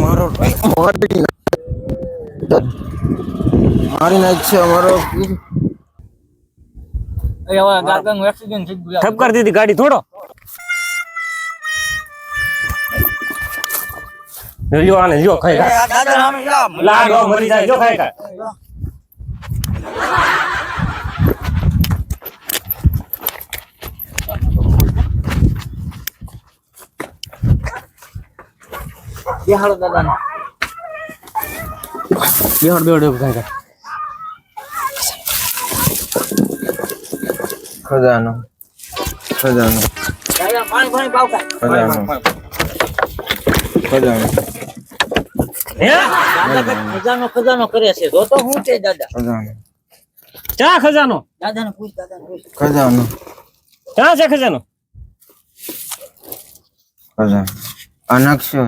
મારો મારી નાખ છે અમારો ગાડીનું એક્સિડન્ટ થઈ ગયું. ઠપ કરી દીધી ગાડી થોડો લ્યો આને લ્યો ખાઈ ખા દાદા સામે જા. લાગો મરી જાય લ્યો ખાઈ ખા બેહાડો દાદાને. બેહડ ખાઈ ખા ખજાનો ખજાનો દાદા પાણી પાવ ખાય. ખજાનો હે દાદા ખજાનો કરે છે. જો તો હું છે દાદા. ખજાનો ચા ખજાનો દાદાને પૂછ. ખજાનો ચા છે ખજાનો ખજાનો આ નકશો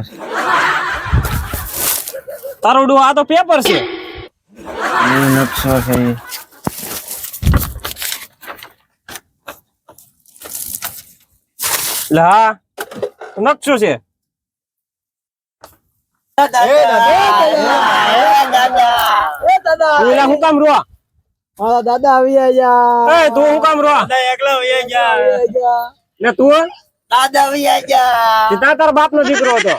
તારો ડો આ તો પેપર છે એ નકશો છે લા નકશો છે દાદા તું હું કામ રોવા હા દાદા આવી ગયા. એ તું હું કામ રોવા એકલા વહી ગયા. લે તું દાદા આવી ગયા. તા તારા બાપ નો દીકરો હતો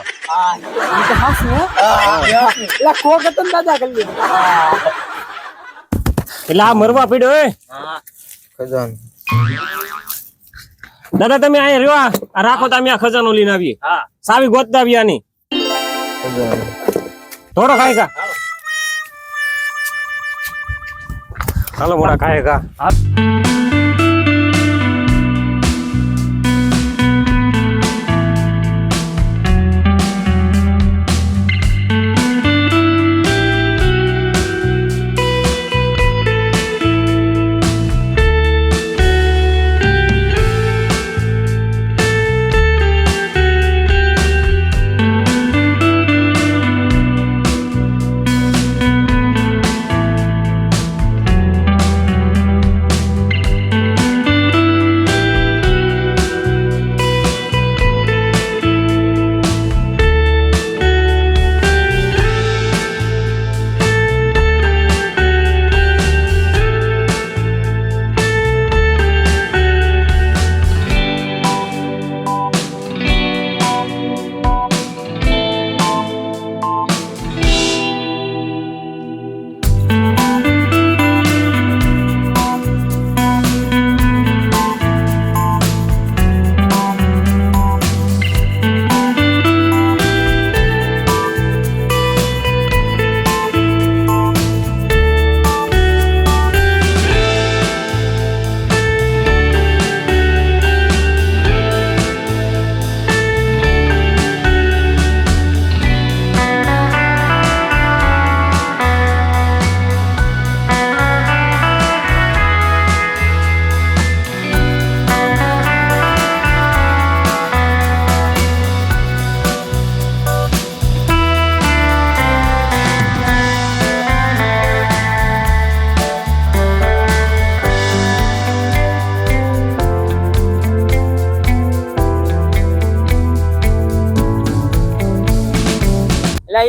એટલે કોક હતો ને દાદા કરી એટલે આ મરવા પીડ્યો એ ખજાનો દાદા તમે અહીંયા રહ્યો આ રાખો તમે આ ખજાનો લઈને આવીએ હા સાવી ગોતતા આવી આની ખજાનો થોડો ખાય કા હાલો મોડા ખાય કા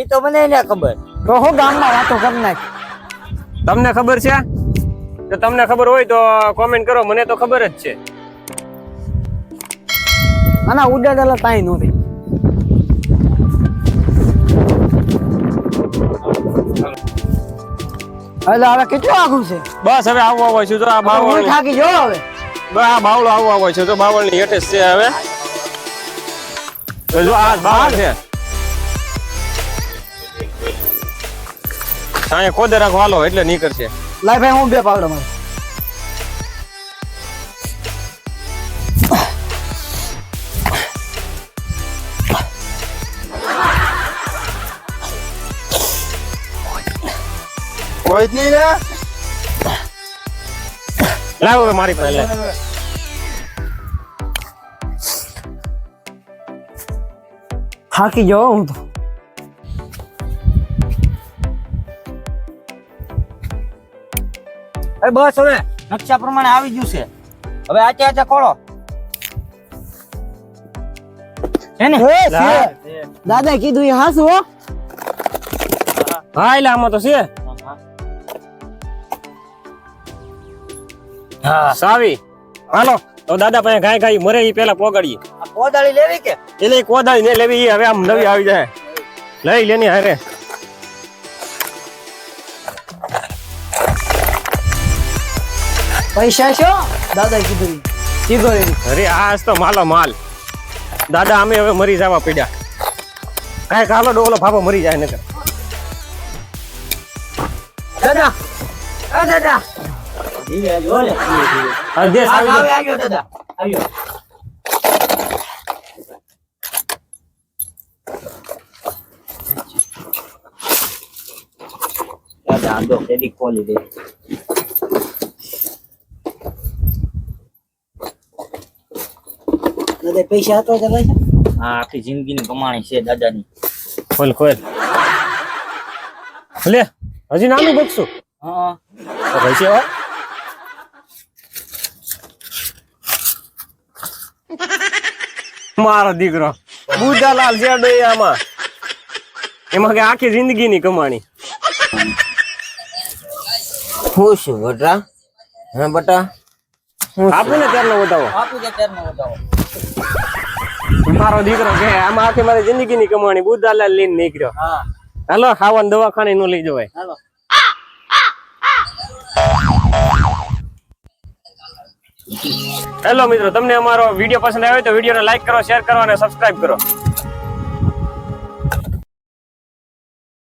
ઈ તો મને ન ખબર. તો હું ગામમાં વાતો કરી નાખ. તમને ખબર છે તો તમને ખબર હોય તો કોમેન્ટ કરો મને તો ખબર જ છે આના ઉડાડેલા તાઈ નહોતી. હવે કેટલું આગું છે? બસ હવે આવું આવો છું તો આ બાવળ થાકી જો હવે. બસ આ બાવળો આવું આવો છે તો બાવળ ની હેઠે છે હવે તો જો આ બાવળ છે સાંજે ખોદે રાખો હાલો એટલે નીકળશે લાય ભાઈ હું બે પાવડો માર. કોઈ જ નહીં રે લાવો હવે મારી પાસે લે થાકી જો હું તો. બસ હવે નકશા પ્રમાણે આવી ગયું છે. હવે આચે આચે ખોળો. હે ને દાદા કીધું એ હાસુ હો. હા એટલે આમાં તો છે હા સાવી હાલો તો દાદા પાસે ગાય ગાય મરે ઈ પેલા પોગાડીએ આ કોદાળી લેવી કે એટલે કોદાળી ને લેવી ઈ હવે આમ નવી આવી જાય લઈ લેની હારે પૈસા છો દાદા કીધું ઈ. કીધું એમ. અરે આજ તો માલો માલ દાદા અમે હવે મરી જવા પડ્યા કાંઈ કાલો ડોલો ભાભો મરી જાય નકર દાદા આ દાદા ધીરે જો લે આ જે સાવી દે. આવ્યો દાદા આવ્યો દાદા આંધો તેડી ખોલી દે દાદા પૈસા હતો તો લઈ જા. આ આખી જિંદગીની કમાણી છે દાદાની ખોલ ખોલ લે હજી નાનું બક્ષું હા પૈસે હો મારો દીકરો બુધાલાલ છે ડોયામાં એમાં કે આખી જિંદગીની કમાણી હું શું બટા હે બટા આપું ને ત્યારનો બતાવો આપી દે ત્યારનો બતાવો મારો દીકરો કે આમાં આખી મારી જિંદગીની કમાણી બુધાલાલ લઈને નીકળ્યો હા હાલો ખાવાનું દવાખાને નો લઈ જવાય હાલો હેલો મિત્રો તમને અમારો વિડીયો પસંદ આવ્યો તો વિડીયોને લાઈક કરો શેર કરો અને સબસ્ક્રાઇબ કરો